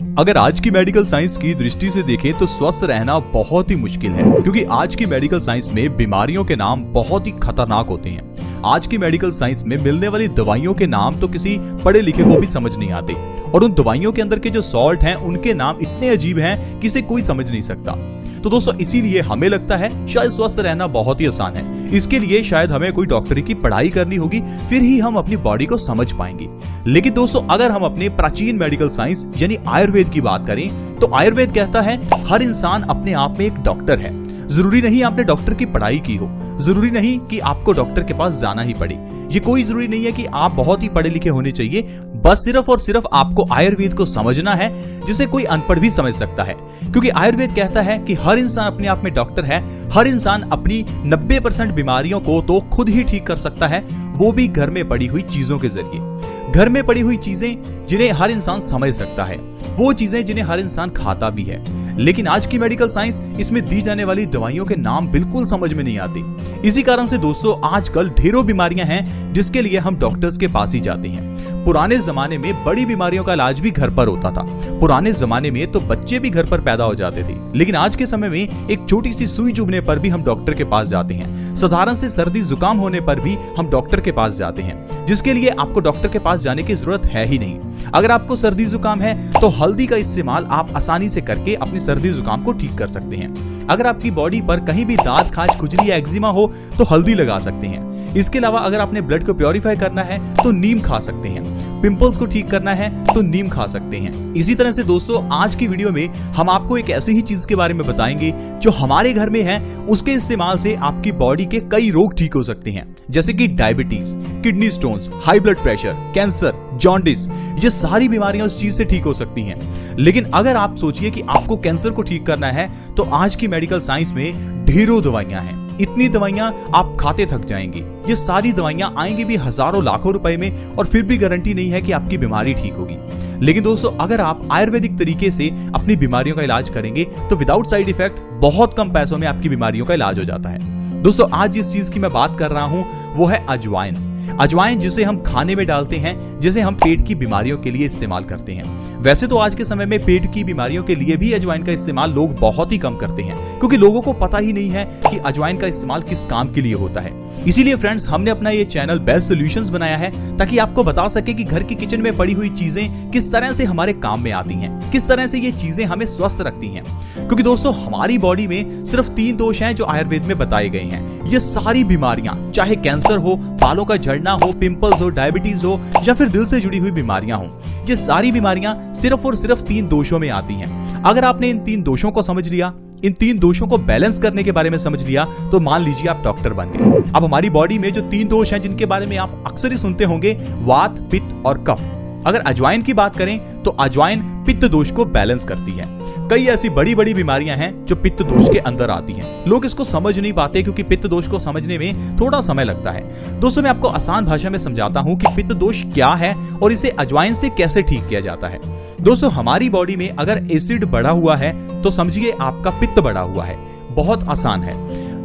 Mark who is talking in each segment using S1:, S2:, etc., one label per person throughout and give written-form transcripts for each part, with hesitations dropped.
S1: अगर आज की मेडिकल साइंस की दृष्टि से देखें तो स्वस्थ रहना बहुत ही मुश्किल है, क्योंकि आज की मेडिकल साइंस में बीमारियों के नाम बहुत ही खतरनाक होते हैं। आज की मेडिकल साइंस में मिलने वाली दवाइयों के नाम तो किसी पढ़े लिखे को भी समझ नहीं आते, और उन दवाइयों के अंदर के जो सॉल्ट हैं उनके नाम इतने अजीब हैं कि इसे कोई समझ नहीं सकता। तो दोस्तों इसीलिए हमें लगता है शायद स्वस्थ रहना बहुत ही आसान है। इसके लिए शायद हमें कोई डॉक्टरी की पढ़ाई करनी होगी, फिर ही हम अपनी बॉडी को समझ पाएंगे। लेकिन दोस्तों अगर हम अपने प्राचीन मेडिकल साइंस यानी आयुर्वेद की बात करें तो आयुर्वेद कहता है हर इंसान अपने आप में एक डॉक्टर है। जरूरी नहीं आपने डॉक्टर की पढ़ाई की हो, जरूरी नहीं कि आपको डॉक्टर के पास जाना ही पड़े, ये कोई जरूरी नहीं है कि आप बहुत ही पढ़े लिखे होने चाहिए। बस सिर्फ और सिर्फ आपको आयुर्वेद को समझना है, जिसे कोई अनपढ़ भी समझ सकता है। क्योंकि आयुर्वेद कहता है कि हर इंसान अपने आप में डॉक्टर है। हर इंसान अपनी 90% बीमारियों को तो खुद ही ठीक कर सकता है, वो भी घर में पड़ी हुई चीजों के जरिए। घर में पड़ी हुई चीजें जिन्हें हर इंसान समझ सकता है, वो चीजें जिन्हें हर इंसान खाता भी है। लेकिन आज की मेडिकल साइंस इसमें दी जाने वाली दवाइयों के नाम बिल्कुल समझ में नहीं आते। इसी कारण से दोस्तों आजकल ढेरों बीमारियां हैं जिसके लिए हम डॉक्टर्स के पास ही जाते हैं। पुराने जमाने में बड़ी बीमारियों का इलाज भी घर पर होता था। पुराने जमाने में तो बच्चे भी घर पर पैदा हो जाते थे। लेकिन आज के समय में एक छोटी सी सुई चुभने पर भी हम डॉक्टर के पास जाते हैं। साधारण से सर्दी जुकाम होने पर भी हम डॉक्टर के पास जाते हैं, जिसके लिए आपको डॉक्टर के पास जाने की जरूरत है ही नहीं। अगर आपको सर्दी जुकाम है तो हल्दी का इस्तेमाल आप आसानी से करके अपनी सर्दी जुकाम को ठीक कर सकते हैं। अगर आपकी बॉडी पर कहीं भी दाद, खाज, खुजली या एक्जिमा हो तो हल्दी लगा सकते हैं। इसके अलावा अगर आपने ब्लड को प्योरीफाई करना है तो नीम खा सकते हैं। पिंपल्स को ठीक करना है तो नीम खा सकते हैं। इसी तरह से दोस्तों आज की वीडियो में हम आपको एक ऐसी ही चीज के बारे में बताएंगे जो हमारे घर में है। उसके इस्तेमाल से आपकी बॉडी के कई रोग ठीक हो सकते हैं, जैसे कि diabetes, kidney stones, high blood pressure, cancer, jaundice. ये सारी बीमारियां उस चीज से ठीक हो सकती हैं। लेकिन अगर आप सोचिए कि आपको कैंसर को ठीक करना है तो आज की मेडिकल साइंस में ढेरों दवाइयां हैं। इतनी दवाइयां आप खाते थक जाएंगे। ये सारी दवाइयां आएंगी भी हजारों लाखों रुपए में, और फिर भी गारंटी नहीं है कि आपकी बीमारी ठीक होगी। लेकिन दोस्तों अगर आप आयुर्वेदिक तरीके से अपनी बीमारियों का इलाज करेंगे तो विदाउट साइड इफेक्ट बहुत कम पैसों में आपकी बीमारियों का इलाज हो जाता है। दोस्तों आज जिस चीज की मैं बात कर रहा हूं वो है अजवाइन। अजवाइन जिसे हम खाने में डालते हैं, जिसे हम पेट की बीमारियों के लिए इस्तेमाल करते हैं। वैसे तो आज के समय में पेट की बीमारियों के लिए भी अजवाइन का इस्तेमाल लोग बहुत ही कम करते हैं, क्योंकि लोगों को पता ही नहीं है कि अजवाइन का इस्तेमाल किस काम के लिए होता है। इसीलिए फ्रेंड्स हमने अपना ये चैनल बेस्ट सॉल्यूशंस बनाया है, ताकि आपको बता सके कि घर की किचन में पड़ी हुई चीजें किस तरह से हमारे काम में आती हैं, किस तरह से ये चीजें हमें स्वस्थ रखती हैं। क्योंकि दोस्तों हमारी बॉडी में सिर्फ 3 दोष हैं जो आयुर्वेद में बताए गए हैं। ये सारी बीमारियां, चाहे कैंसर हो, बालों का झड़ना हो, पिंपल्स हो, डायबिटीज हो, या फिर दिल से जुड़ी हुई बीमारियां हो, ये सारी बीमारियां सिर्फ और सिर्फ 3 दोषों में आती हैं। अगर आपने इन 3 दोषों को समझ लिया, इन 3 दोषों को बैलेंस करने के बारे में समझ लिया, तो मान लीजिए आप डॉक्टर बन गए। अब हमारी बॉडी में जो 3 दोष हैं जिनके बारे में आप अक्सर ही सुनते होंगे, वात, पित्त और कफ। अगर अजवाइन की बात करें तो अजवाइन पित्त दोष को बैलेंस करती है। कई ऐसी बड़ी बड़ी बीमारियां हैं जो पित्त दोष के अंदर आती हैं। लोग इसको समझ नहीं पाते क्योंकि पित्त दोष को समझने में थोड़ा समय लगता है। दोस्तों मैं आपको आसान भाषा में समझाता हूं कि पित्त दोष क्या है और इसे अजवाइन से कैसे ठीक किया जाता है। दोस्तों हमारी बॉडी में अगर एसिड बढ़ा हुआ है तो समझिए आपका पित्त बढ़ा हुआ है। बहुत आसान है।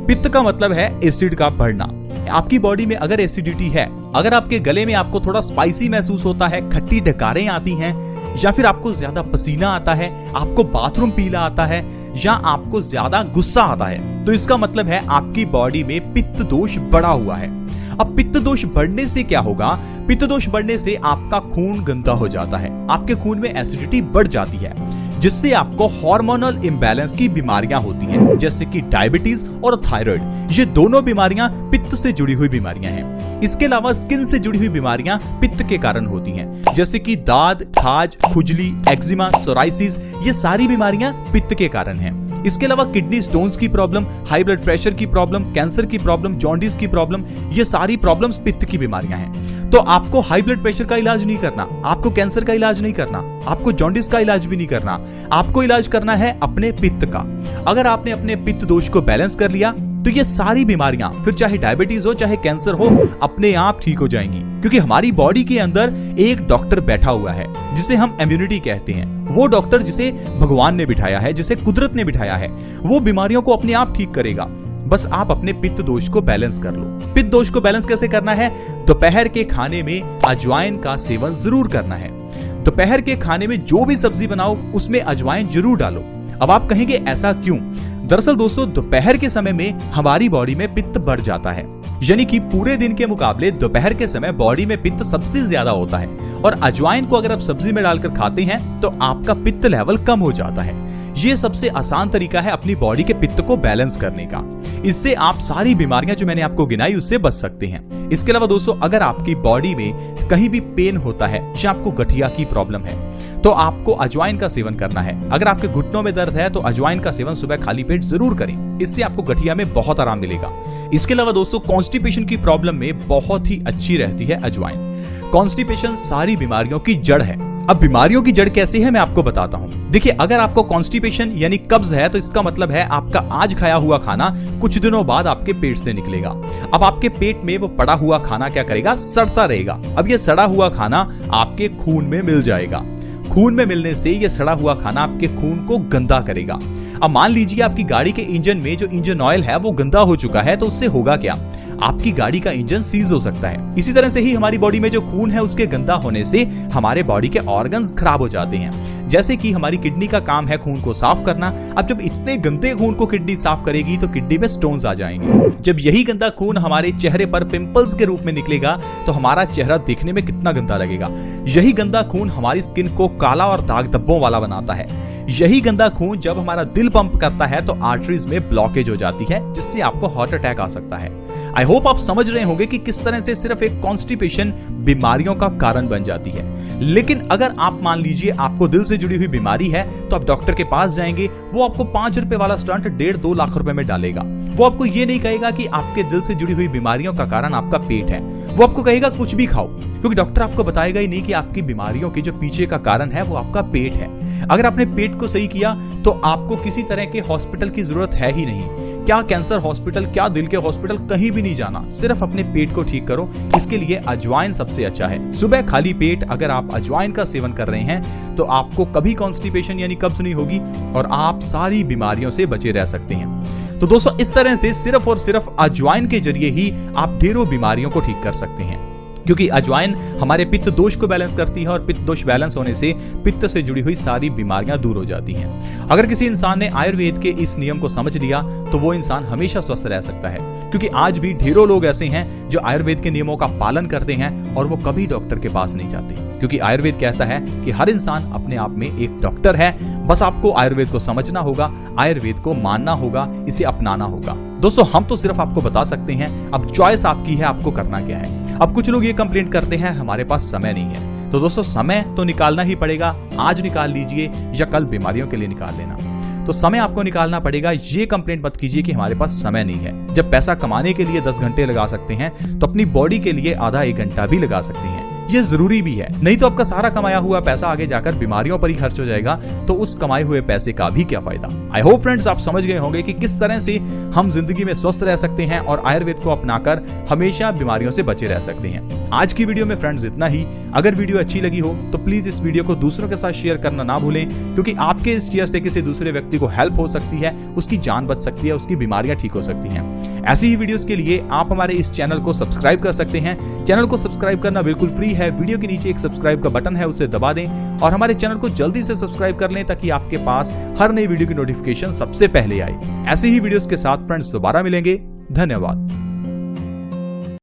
S1: पित्त का मतलब है एसिड का बढ़ना। आपकी बॉडी में अगर एसिडिटी है, अगर आपके गले में आपको थोड़ा स्पाइसी महसूस होता है, खट्टी डकारें आती हैं, या फिर आपको ज्यादा पसीना आता है, आपको बाथरूम पीला आता है, या आपको ज्यादा गुस्सा आता है, तो इसका मतलब है आपकी बॉडी में पित्त दोष बढ़ा हुआ है। अब पित्त दोष बढ़ने से क्या होगा? पित्त दोष बढ़ने से आपका खून गंदा हो जाता है, आपके खून में एसिडिटी बढ़ जाती है, जिससे आपको हार्मोनल इम्बैलेंस की बीमारियां होती हैं, जैसे कि डायबिटीज और थायराइड। ये दोनों बीमारियां पित्त से जुड़ी हुई बीमारियां हैं। इसके अलावा स्किन से जुड़ी हुई बीमारियां पित्त के कारण होती हैं, जैसे कि दाद, खाज, खुजली, एक्जिमा, सोराइसिस। ये सारी बीमारियां पित्त के कारण हैं। इसके अलावा किडनी स्टोन्स की प्रॉब्लम, हाई ब्लड प्रेशर की प्रॉब्लम, कैंसर की प्रॉब्लम, जॉन्डिस की प्रॉब्लम, ये सारी प्रॉब्लम्स पित्त की बीमारियां हैं। तो आपको हाई ब्लड प्रेशर का इलाज नहीं करना, आपको कैंसर का इलाज नहीं करना, आपको जॉन्डिस का इलाज भी नहीं करना, आपको इलाज करना है अपने पित्त का। अगर आपने अपने पित्त दोष को बैलेंस कर लिया तो ये सारी बीमारियां, फिर चाहे डायबिटीज हो, चाहे कैंसर हो, अपने आप ठीक हो जाएंगी। क्योंकि हमारी बॉडी के अंदर एक डॉक्टर बैठा हुआ है जिसे हम इम्यूनिटी कहते हैं। वो डॉक्टर जिसे भगवान ने बिठाया है, जिसे कुदरत ने बिठाया है, वो बीमारियों को अपने आप ठीक करेगा। बस आप अपने पित्त दोष को बैलेंस कर लो। पित्त दोष को बैलेंस कैसे करना है? दोपहर के खाने में अजवाइन का सेवन जरूर करना है। दोपहर के खाने में जो भी सब्जी बनाओ उसमें अजवाइन जरूर डालो। अब आप कहेंगे ऐसा क्यों? दरअसल दोस्तों, दोपहर के समय में हमारी बॉडी में पित्त बढ़ जाता है, यानी कि पूरे दिन के मुकाबले दोपहर के समय बॉडी में पित्त सबसे ज्यादा होता है। और अजवाइन को अगर आप सब्जी में डालकर खाते हैं तो आपका पित्त लेवल कम हो जाता है। ये सबसे आसान तरीका है अपनी बॉडी के पित्त को बैलेंस करने का। इससे आप सारी बीमारियां जो मैंने आपको गिनाई उससे बच सकते हैं। इसके अलावा दोस्तों, अगर आपकी बॉडी में कहीं भी पेन होता है या आपको गठिया की प्रॉब्लम है तो आपको अजवाइन का सेवन करना है। अगर आपके घुटनों में दर्द है तो अजवाइन का सेवन सुबह खाली पेट जरूर करें, इससे आपको गठिया में बहुत आराम मिलेगा। इसके अलावा दोस्तों, कॉन्स्टिपेशन की प्रॉब्लम में बहुत ही अच्छी रहती है अजवाइन। कॉन्स्टिपेशन सारी बीमारियों की जड़ है। अब बीमारियों की जड़ कैसे है मैं आपको बताता हूं। देखिए, अगर आपको कॉन्स्टिपेशन यानी कब्ज है तो इसका मतलब है आपका आज खाया हुआ खाना कुछ दिनों बाद आपके पेट से निकलेगा। अब आपके पेट में वो पड़ा हुआ खाना क्या करेगा? सड़ता रहेगा। अब ये सड़ा हुआ खाना आपके खून में मिल जाएगा। खून में मिलने से ये सड़ा हुआ खाना आपके खून को गंदा करेगा। अब मान लीजिए आपकी गाड़ी के इंजन में जो इंजन ऑयल है वो गंदा हो चुका है, तो उससे होगा क्या? आपकी गाड़ी का इंजन सीज हो सकता है। इसी तरह से ही हमारी बॉडी में जो खून है उसके गंदा होने से हमारे बॉडी के ऑर्गन्स खराब हो जाते हैं। जैसे कि हमारी किडनी का काम है खून को साफ करना। अब जब इतने गंदे खून को किडनी साफ करेगी तो किडनी में स्टोन्स आ जाएंगे। जब यही गंदा खून हमारे चेहरे पर पिंपल्स के रूप में निकलेगा तो हमारा चेहरा देखने में कितना गंदा लगेगा। यही गंदा खून हमारी स्किन को काला और दाग धब्बों वाला बनाता है। यही गंदा खून जब हमारा दिल पंप करता है तो आर्टरीज में ब्लॉकेज हो जाती है, जिससे आपको हार्ट अटैक आ सकता है। आई होप आप समझ रहे होंगे कि किस तरह से सिर्फ एक कॉन्स्टिपेशन बीमारियों का कारण बन जाती है। लेकिन अगर आप मान लीजिए आपको दिल से जुड़ी हुई बीमारी है तो आप डॉक्टर के पास जाएंगे, वो आपको 5 रुपए वाला स्टंट 1.5-2 लाख रुपए में डालेगा। वो आपको ये नहीं कहेगा कि आपके दिल से जुड़ी हुई बीमारियों का कारण आपका पेट है, वो आपको कहेगा कुछ भी खाओ, क्योंकि डॉक्टर आपको बताएगा ही नहीं कि आपकी बीमारियों के जो पीछे का कारण है वो आपका पेट है। अगर आपने पेट को सही किया तो आपको किसी तरह के हॉस्पिटल की जरूरत है ही नहीं। क्या कैंसर हॉस्पिटल, क्या दिल के हॉस्पिटल, कहीं भी नहीं जाना, सिर्फ अपने पेट को ठीक करो। इसके लिए अजवाइन सबसे अच्छा है। सुबह खाली पेट अगर आप अजवाइन का सेवन कर रहे हैं तो आपको कभी कॉन्स्टिपेशन यानी कब्ज नहीं होगी और आप सारी बीमारियों से बचे रह सकते हैं। तो दोस्तों, इस तरह से सिर्फ और सिर्फ अजवाइन के जरिए ही आप ढेरों बीमारियों को ठीक कर सकते हैं, क्योंकि अजवाइन हमारे पित्त दोष को बैलेंस करती है और पित्त दोष बैलेंस होने से पित्त से जुड़ी हुई सारी बीमारियां दूर हो जाती हैं। अगर किसी इंसान ने आयुर्वेद के इस नियम को समझ लिया तो वो इंसान हमेशा स्वस्थ रह सकता है, क्योंकि आज भी ढेरों लोग ऐसे हैं जो आयुर्वेद के नियमों का पालन करते हैं और वो कभी डॉक्टर के पास नहीं जाते, क्योंकि आयुर्वेद कहता है कि हर इंसान अपने आप में एक डॉक्टर है। बस आपको आयुर्वेद को समझना होगा, आयुर्वेद को मानना होगा, इसे अपनाना होगा। दोस्तों, हम तो सिर्फ आपको बता सकते हैं, अब चॉइस आपकी है, आपको करना क्या है। अब कुछ लोग ये कंप्लेंट करते हैं हमारे पास समय नहीं है, तो दोस्तों समय तो निकालना ही पड़ेगा। आज निकाल लीजिए या कल बीमारियों के लिए निकाल लेना, तो समय आपको निकालना पड़ेगा। ये कंप्लेंट मत कीजिए कि हमारे पास समय नहीं है। जब पैसा कमाने के लिए 10 घंटे लगा सकते हैं तो अपनी बॉडी के लिए आधा 1 घंटा भी लगा सकते हैं। ये जरूरी भी है, नहीं तो आपका सारा कमाया हुआ पैसा आगे जाकर बीमारियों पर ही खर्च हो जाएगा, तो उस कमाए हुए पैसे का भी क्या फायदा। आई होप फ्रेंड्स आप समझ गए होंगे कि किस तरह से हम जिंदगी में स्वस्थ रह सकते हैं और आयुर्वेद को अपनाकर हमेशा बीमारियों से बचे रह सकते हैं। आज की वीडियो में फ्रेंड्स इतना ही। अगर वीडियो अच्छी लगी हो तो प्लीज इस वीडियो को दूसरों के साथ शेयर करना ना भूलें, क्योंकि आपके इस शेयर से किसी दूसरे व्यक्ति को हेल्प हो सकती है, उसकी जान बच सकती है, उसकी बीमारियां ठीक हो सकती हैं। ऐसी ही वीडियोस के लिए आप हमारे इस चैनल को सब्सक्राइब कर सकते हैं। चैनल को सब्सक्राइब करना बिल्कुल फ्री है। वीडियो के नीचे एक सब्सक्राइब का बटन है, उसे दबा दें और हमारे चैनल को जल्दी से सब्सक्राइब कर लें ताकि आपके पास हर नई वीडियो की नोटिफिकेशन सबसे पहले आए। ऐसे ही वीडियोस के साथ फ्रेंड्स दोबारा मिलेंगे। धन्यवाद।